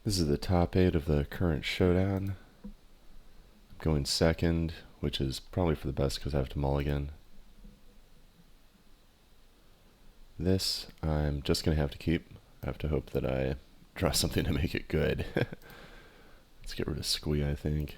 This is the top 8 of the current Showdown. I'm going second, which is probably for the best because I have to mulligan. This I'm just going to have to keep. I have to hope that I draw something to make it good. Let's get rid of Squee, I think.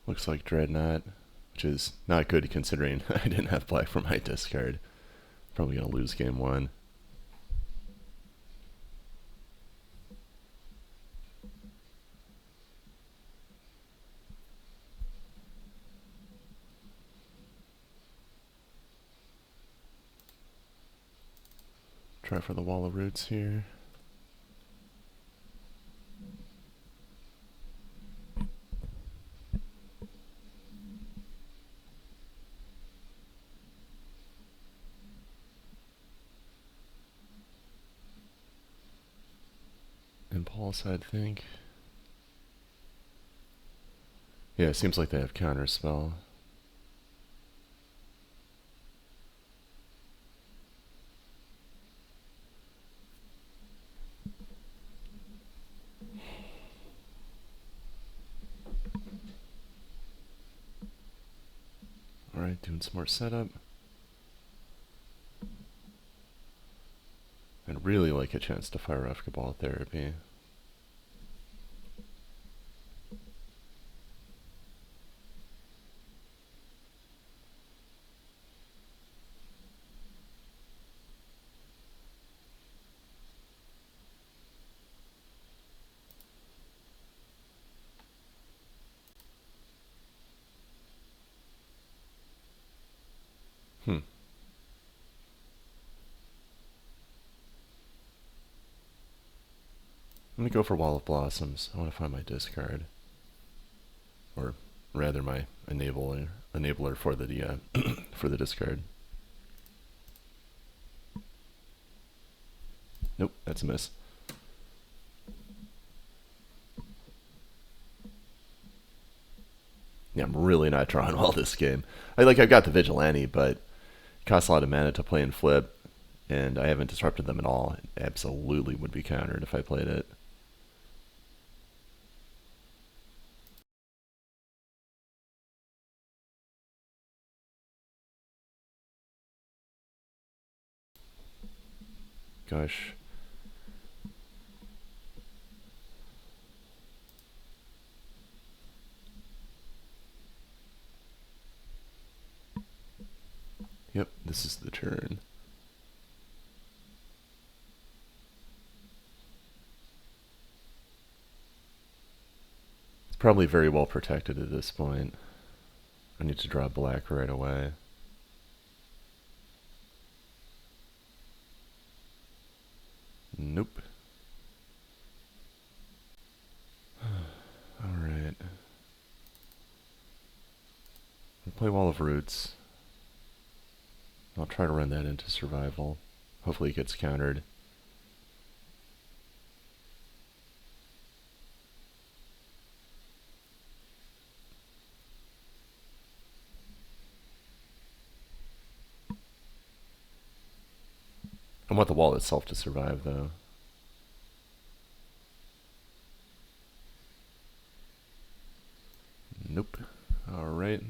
Looks like Dreadnought, which is not good considering I didn't have black for my discard. Probably going to lose game 1. Try for the Wall of Roots here. Impulse, I'd think. Yeah, it seems like they have Counterspell. Alright, doing some more setup. I'd really like a chance to fire off Cabal Therapy. I'm gonna go for Wall of Blossoms. I want to find my discard. Or rather my enabler for the for the discard. Nope, that's a miss. Yeah, I'm really not drawing well this game. I've got the Vigilante, but it costs a lot of mana to play and flip, and I haven't disrupted them at all. It absolutely would be countered if I played it. Gosh. Yep, this is the turn. It's probably very well protected at this point. I need to draw black right away. Nope. Alright. We'll play Wall of Roots. I'll try to run that into survival. Hopefully it gets countered. I want the wall itself to survive, though. Nope. Alright.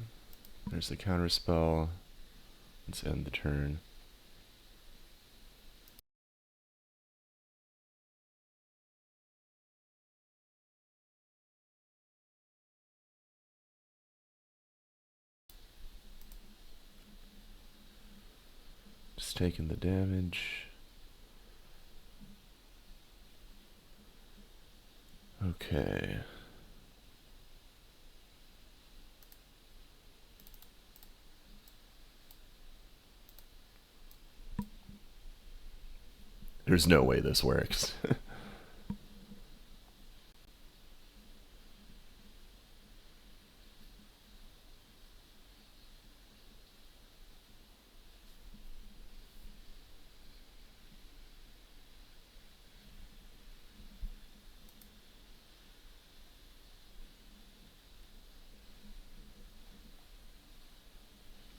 There's the counter spell. Let's end the turn. Just taking the damage. Okay. There's no way this works.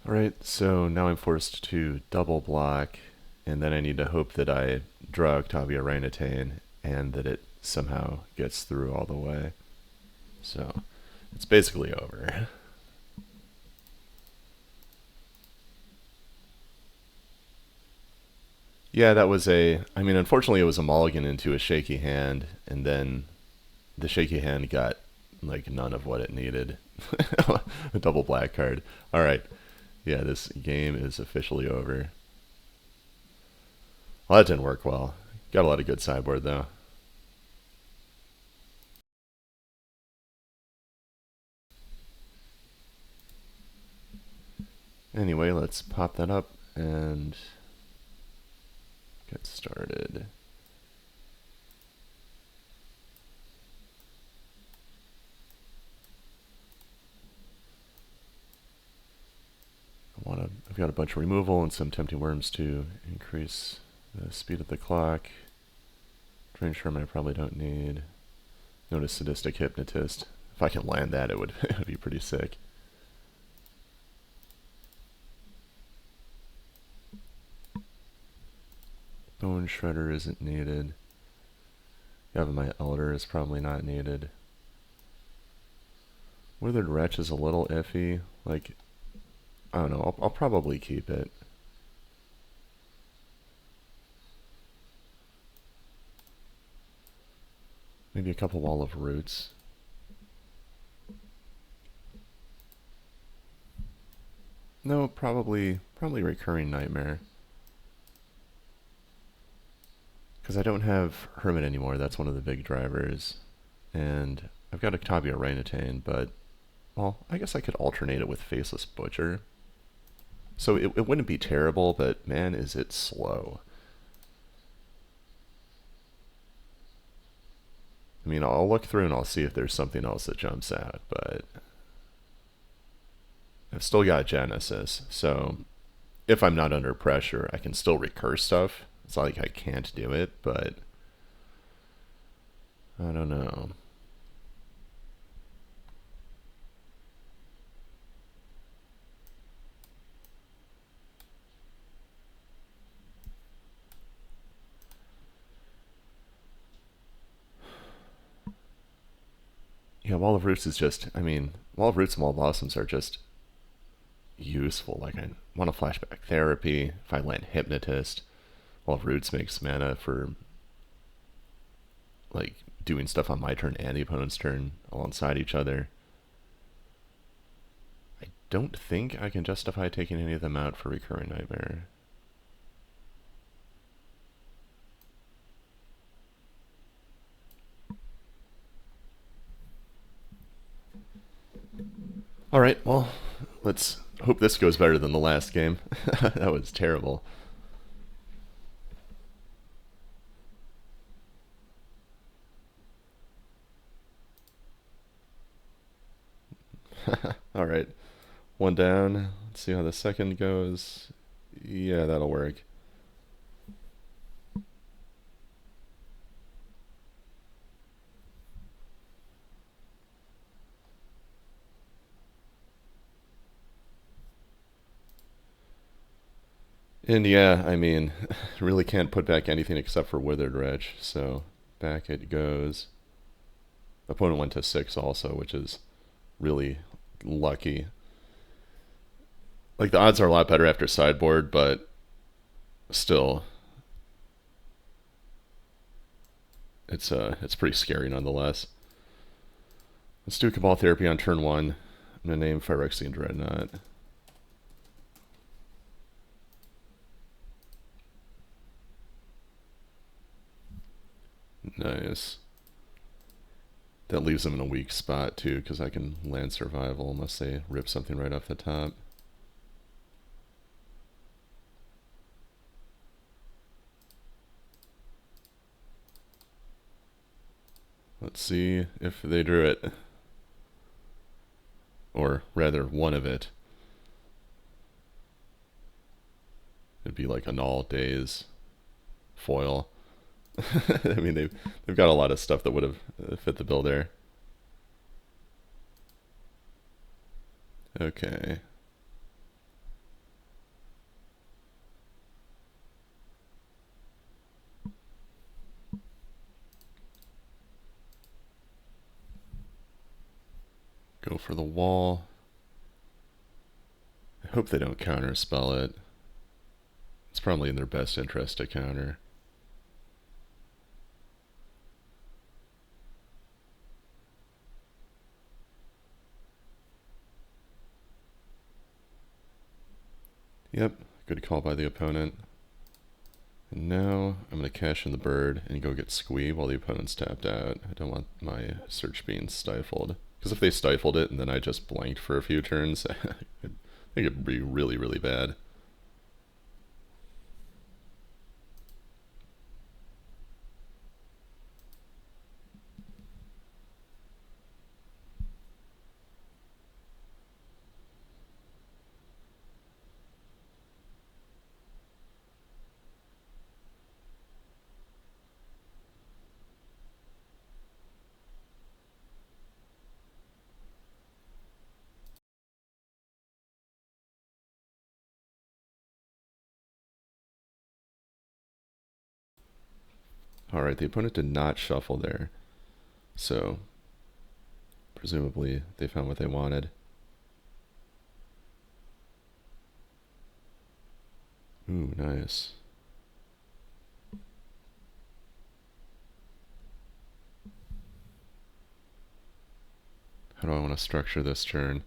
Alright, so now I'm forced to double block, and then I need to hope that I draw Octavia Rhinatane and that it somehow gets through all the way. So, it's basically over. Yeah, that was I mean, unfortunately it was a mulligan into a shaky hand, and then the shaky hand got, like, none of what it needed. A double black card. Alright, yeah, this game is officially over. Well, that didn't work well. Got a lot of good sideboard, though. Anyway, let's pop that up and get started. I've got a bunch of removal and some tempting worms to increase the speed of the clock. Drain Sherman I probably don't need. Notice Sadistic Hypnotist. If I can land that, it would, it would be pretty sick. Bone Shredder isn't needed. Having my Elder is probably not needed. Withered Wretch is a little iffy. Like, I don't know. I'll probably keep it. Maybe a couple Wall of Roots. No, probably Recurring Nightmare. Because I don't have Hermit anymore. That's one of the big drivers. And I've got Octavia Rhinatane, but, well, I guess I could alternate it with Faceless Butcher. So it wouldn't be terrible, but man, is it slow. I mean, I'll look through and I'll see if there's something else that jumps out, but I've still got Genesis, so if I'm not under pressure, I can still recur stuff. It's not like I can't do it, but I don't know. Yeah, Wall of Roots is just, I mean, Wall of Roots and Wall of Blossoms are just useful. Like, I want a flashback therapy. If I land Hypnotist, Wall of Roots makes mana for, like, doing stuff on my turn and the opponent's turn alongside each other. I don't think I can justify taking any of them out for Recurring Nightmare. Alright, well, let's hope this goes better than the last game. That was terrible. Alright, one down. Let's see how the second goes. Yeah, that'll work. And yeah, I mean, really can't put back anything except for Withered Wretch, so back it goes. Opponent went to 6 also, which is really lucky. Like, the odds are a lot better after sideboard, but still, it's pretty scary nonetheless. Let's do Cabal Therapy on turn 1. I'm going to name Phyrexian Dreadnought. Nice. That leaves them in a weak spot, too, because I can land Survival unless they rip something right off the top. Let's see if they drew it. Or rather, one of it. It'd be like Annul, Daze, Foil. I mean, they've got a lot of stuff that would have fit the bill there. Okay. Go for the wall. I hope they don't counterspell it. It's probably in their best interest to counter. Yep, good call by the opponent. And now I'm going to cash in the bird and go get squee while the opponent's tapped out. I don't want my search being stifled. Because if they stifled it and then I just blanked for a few turns, I think it'd be really, really bad. Alright, the opponent did not shuffle there. So, presumably, they found what they wanted. Ooh, nice. How do I want to structure this turn?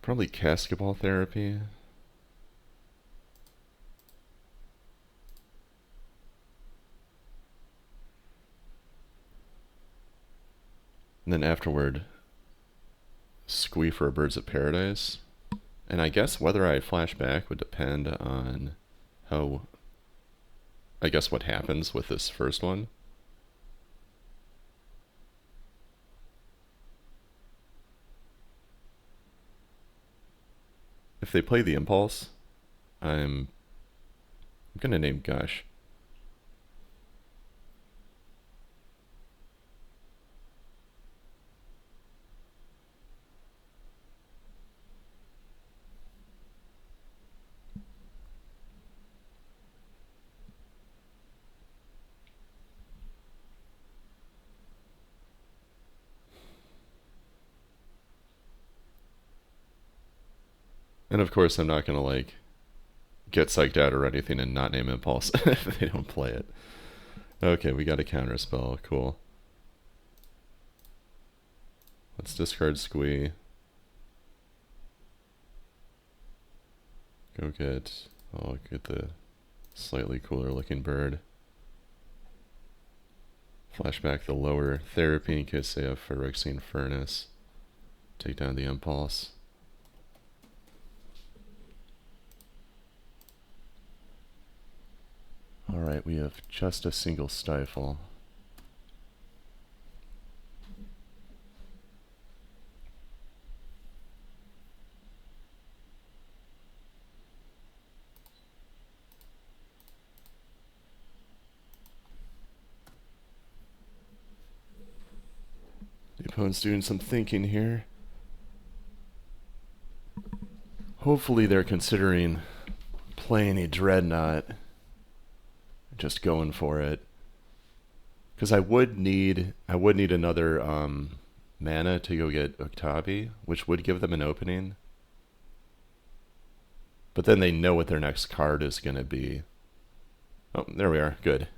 Probably basketball therapy. And then afterward, squee for a Birds of Paradise. And I guess whether I flash back would depend on how, I guess what happens with this first one. If they play the impulse, I'm gonna name Gush. And of course I'm not gonna like get psyched out or anything and not name impulse if they don't play it. Okay, we got a counter spell, cool. Let's discard squee. I'll get the slightly cooler looking bird. Flashback the lower therapy in case they have Phyrexian Furnace. Take down the impulse. Alright, we have just a single stifle. The opponent's doing some thinking here. Hopefully they're considering playing a Dreadnought. Just going for it. Because I would need another mana to go get Uktabi, which would give them an opening. But then they know what their next card is going to be. Oh, there we are. Good.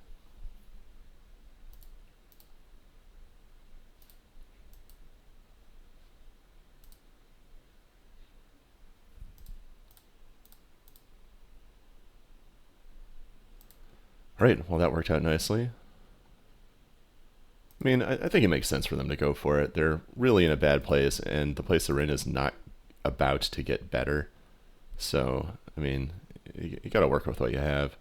Alright, well that worked out nicely. I mean, I think it makes sense for them to go for it. They're really in a bad place, and the place they're in is not about to get better. So, I mean, you gotta work with what you have.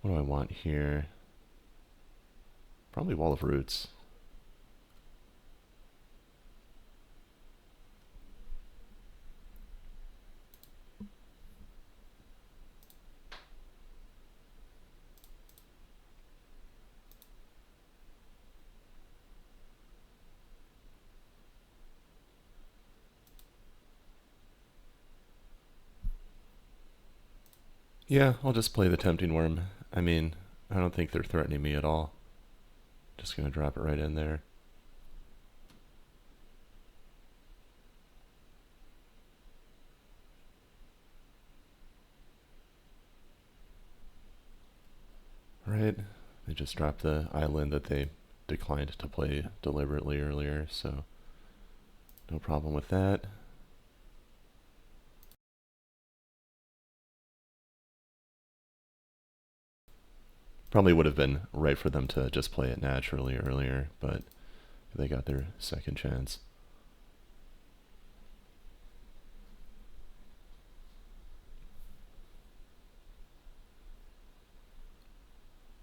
What do I want here? Probably Wall of Roots. Yeah, I'll just play the Tempting Worm. I mean, I don't think they're threatening me at all. Just gonna drop it right in there. Alright, they just dropped the island that they declined to play deliberately earlier, so no problem with that. Probably would have been right for them to just play it naturally earlier, but they got their second chance.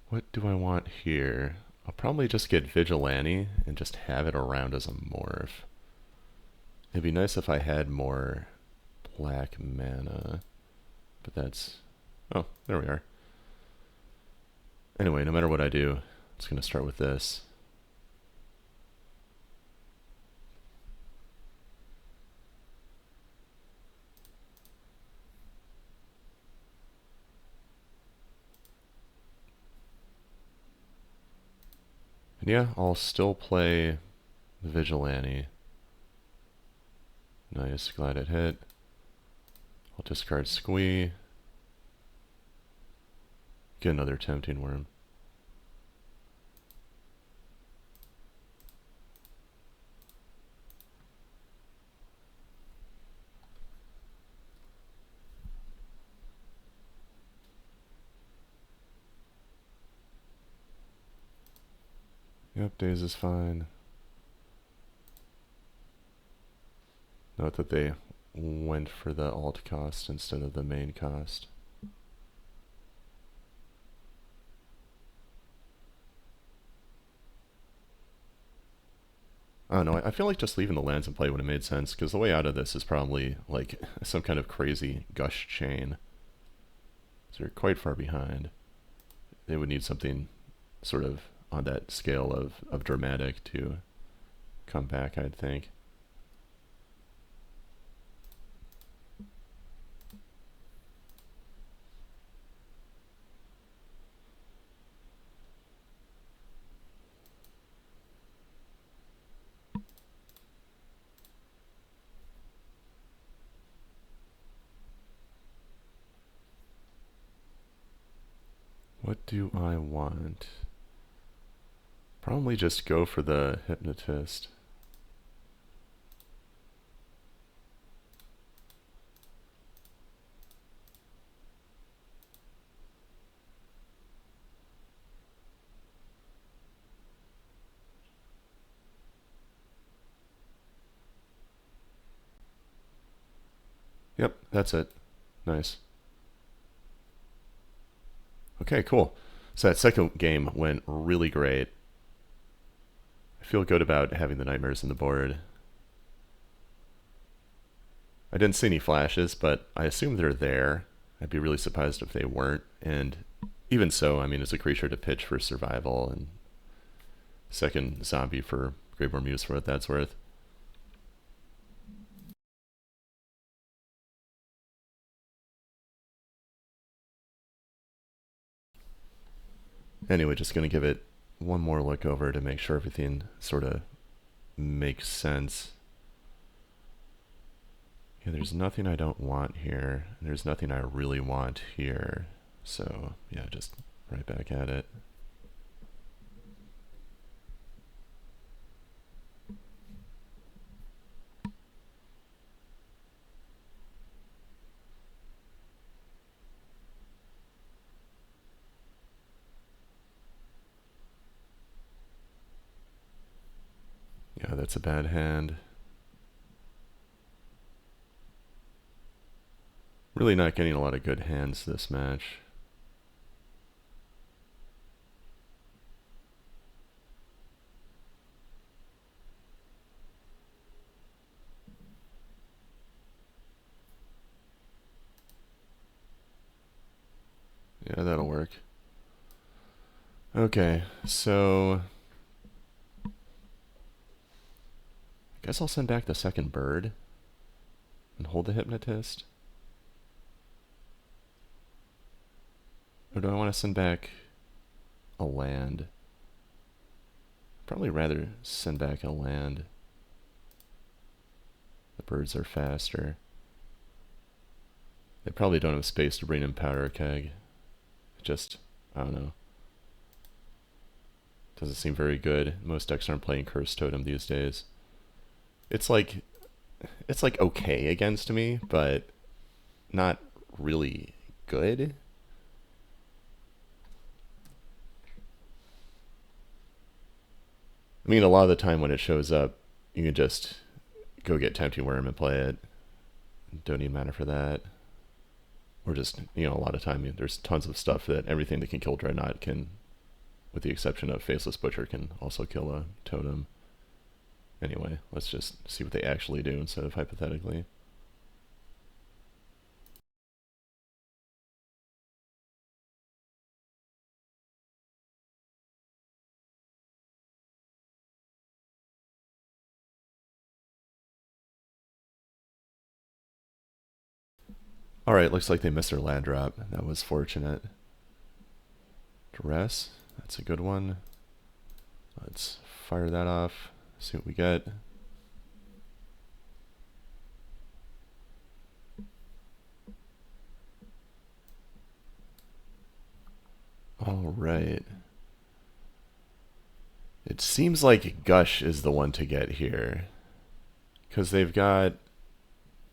What do I want here? I'll probably just get Vigilante and just have it around as a morph. It'd be nice if I had more black mana, but that's... Oh, there we are. Anyway, no matter what I do, it's going to start with this. And yeah, I'll still play the Vigilante. Nice, glad it hit. I'll discard Squee. Get another Tempting Worm. Yep, Daze is fine. Note that they went for the alt cost instead of the main cost. I don't know, I feel like just leaving the lands in play would have made sense, because the way out of this is probably like some kind of crazy gush chain. So they're quite far behind. They would need something sort of on that scale of dramatic to come back, I'd think. What do I want? Probably just go for the Hypnotist. Yep, that's it. Nice. Okay, cool. So that second game went really great. I feel good about having the Nightmares on the board. I didn't see any flashes, but I assume they're there. I'd be really surprised if they weren't. And even so, I mean, it's a creature to pitch for survival, and second zombie for Graveworm Muse for what that's worth. Anyway, just going to give it one more look over to make sure everything sort of makes sense. Yeah, there's nothing I don't want here. And there's nothing I really want here. So, yeah, just right back at it. Yeah, that's a bad hand. Really not getting a lot of good hands this match. Yeah, that'll work. Okay, so I guess I'll send back the second bird and hold the Hypnotist. Or do I want to send back a land? Probably rather send back a land. The birds are faster. They probably don't have space to bring in Powder Keg. Just, I don't know. Doesn't seem very good. Most decks aren't playing Curse Totem these days. It's like okay against me, but not really good. I mean, a lot of the time when it shows up, you can just go get Tempting Worm and play it. Don't need mana for that. Or just, a lot of time, there's tons of stuff that everything that can kill Dreadnought can, with the exception of Faceless Butcher, can also kill a totem. Anyway, let's just see what they actually do instead of hypothetically. Alright, looks like they missed their land drop. That was fortunate. Duress, that's a good one. Let's fire that off, see what we get. Alright. It seems like Gush is the one to get here. Because they've got...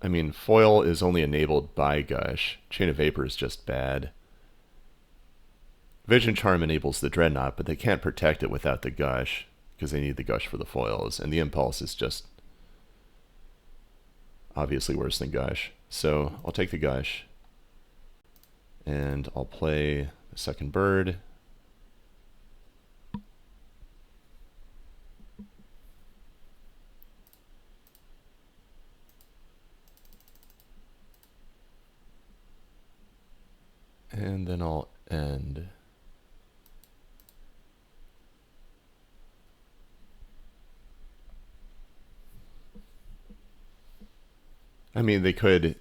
I mean, Foil is only enabled by Gush. Chain of Vapor is just bad. Vision Charm enables the Dreadnought, but they can't protect it without the Gush, because they need the Gush for the foils, and the Impulse is just obviously worse than Gush. So I'll take the Gush, and I'll play the second bird. And then I'll end. I mean, they could,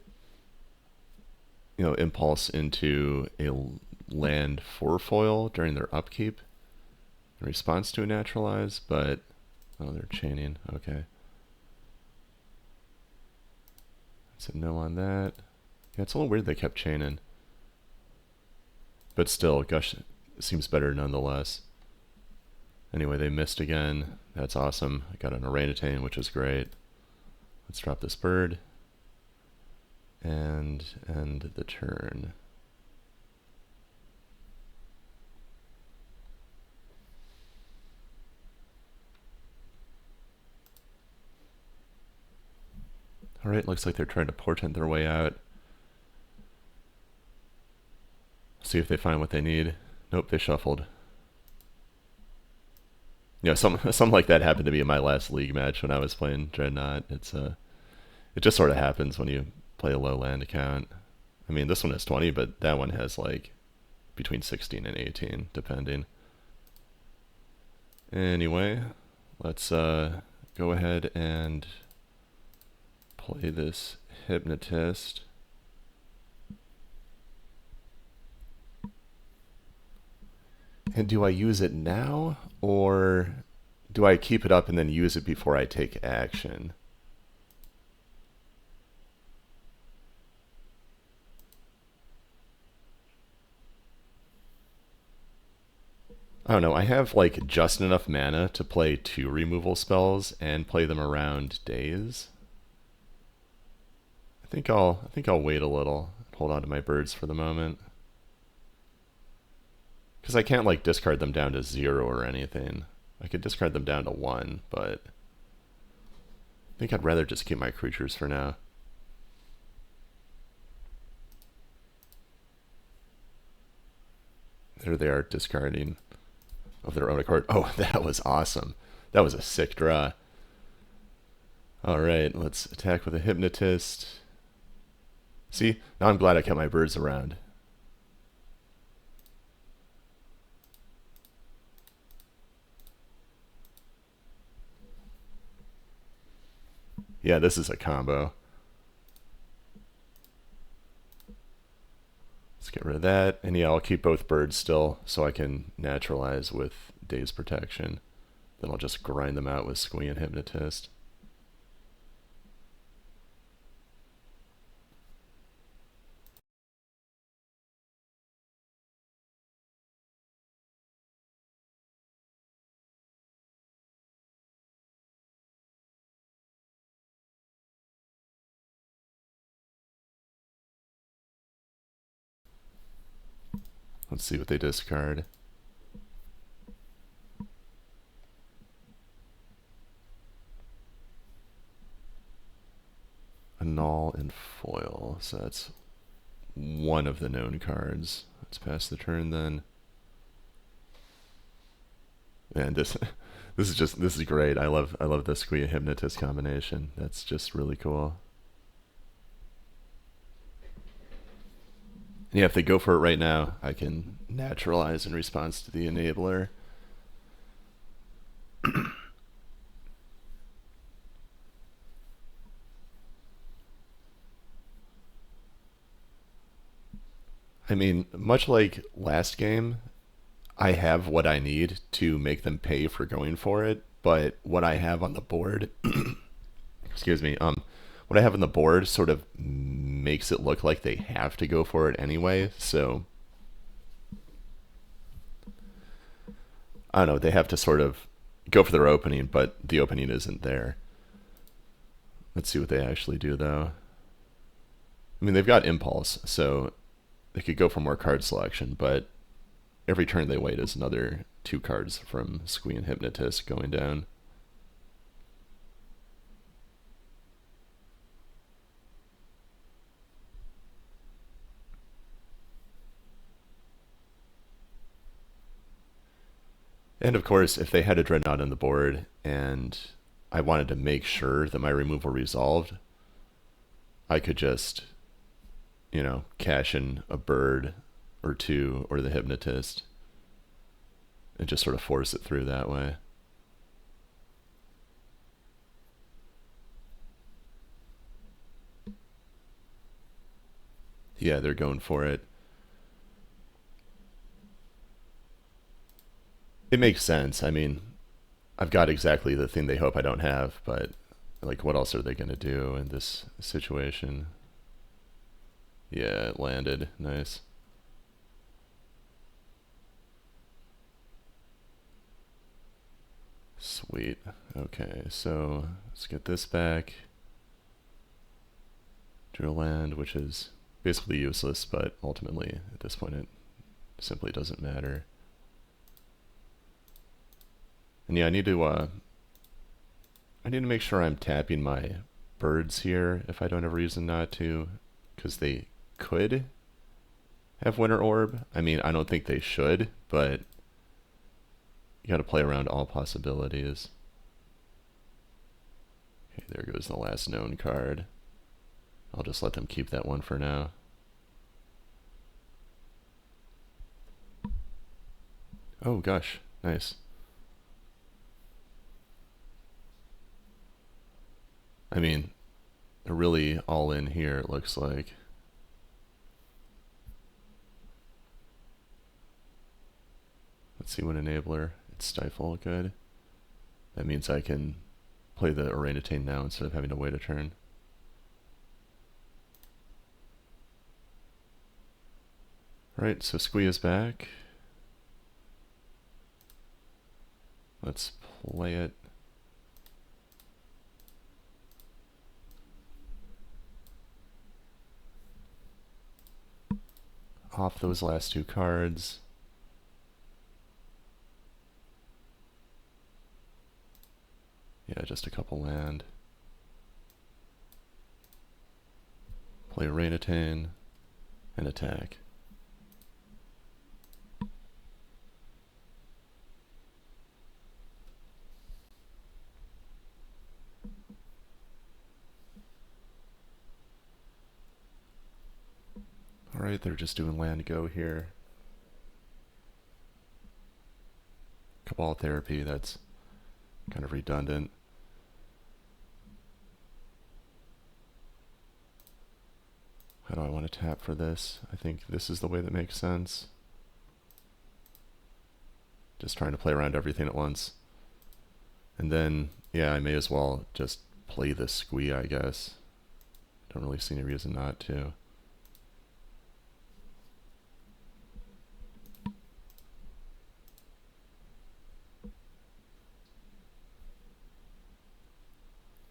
impulse into a land for foil during their upkeep in response to a naturalize, but, oh, they're chaining, okay. That's a no on that. Yeah, it's a little weird they kept chaining. But still, Gush seems better nonetheless. Anyway, they missed again. That's awesome. I got an Orangutan, which is great. Let's drop this bird. And end the turn. Alright, looks like they're trying to portent their way out. See if they find what they need. Nope, they shuffled. Yeah, something like that happened to me in my last league match when I was playing Dreadnought. It just sort of happens when you play a low land account. I mean, this one has 20, but that one has like between 16 and 18, depending. Anyway, let's go ahead and play this Hypnotist. And do I use it now, or do I keep it up and then use it before I take action? I don't know, I have like just enough mana to play 2 removal spells and play them around days. I think I'll wait a little, hold on to my birds for the moment. Because I can't like discard them down to 0 or anything. I could discard them down to 1, but I think I'd rather just keep my creatures for now. There they are, discarding of their own accord. Oh, that was awesome. That was a sick draw. Alright, let's attack with a Hypnotist. See, now I'm glad I kept my birds around. Yeah, this is a combo. Let's get rid of that. And yeah, I'll keep both birds still so I can naturalize with Day's Protection. Then I'll just grind them out with Squee and Hypnotist. Let's see what they discard. A null and foil. So that's one of the known cards. Let's pass the turn then. Man, this is great. I love the Squee Hypnotist combination. That's just really cool. Yeah, if they go for it right now, I can naturalize in response to the enabler. I mean, much like last game, I have what I need to make them pay for going for it, but what I have on the board, excuse me, what I have on the board sort of makes it look like they have to go for it anyway, so I don't know, they have to sort of go for their opening, but the opening isn't there. Let's see what they actually do though. I mean, they've got impulse, so they could go for more card selection, but every turn they wait is another 2 cards from Squee and Hypnotist going down. And of course, if they had a Dreadnought on the board and I wanted to make sure that my removal resolved, I could just, cash in a bird or 2 or the Hypnotist and just sort of force it through that way. Yeah, they're going for it. It makes sense. I mean, I've got exactly the thing they hope I don't have, but like, what else are they going to do in this situation? Yeah, it landed. Nice. Sweet. Okay, so let's get this back. Drew a land, which is basically useless, but ultimately, at this point, it simply doesn't matter. And yeah, I need to make sure I'm tapping my birds here if I don't have a reason not to, because they could have Winter Orb. I mean, I don't think they should, but you gotta play around all possibilities. Okay, there goes the last known card. I'll just let them keep that one for now. Oh gosh, nice. I mean, they're really all in here, it looks like. Let's see what enabler. It's Stifle, good. That means I can play the Orangutan now instead of having to wait a turn. Alright, so Squee is back. Let's play it. Off those last 2 cards. Yeah, just a couple land. Play Orangutan and attack. Alright, they're just doing land go here. Cabal Therapy, that's kind of redundant. How do I want to tap for this? I think this is the way that makes sense. Just trying to play around everything at once. And then, yeah, I may as well just play this Squee, I guess. Don't really see any reason not to.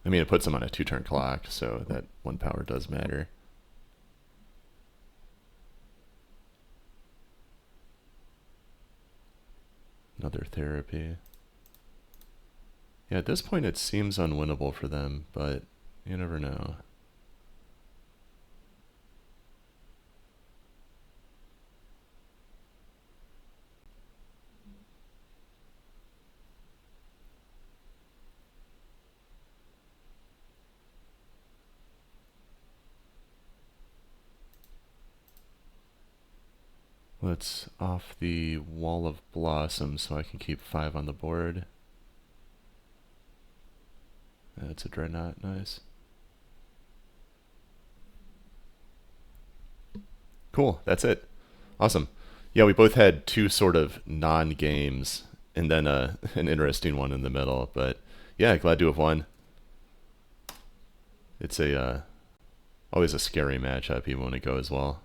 I mean, it puts them on a 2-turn clock, so that 1 power does matter. another therapy. Yeah, at this point it seems unwinnable for them, but you never know. Let's off the Wall of Blossom so I can keep 5 on the board. That's a Dreadnought, nice. Cool, that's it. Awesome. Yeah, we both had 2 sort of non-games and then an interesting one in the middle, but yeah, glad to have won. It's a always a scary matchup even when it goes well.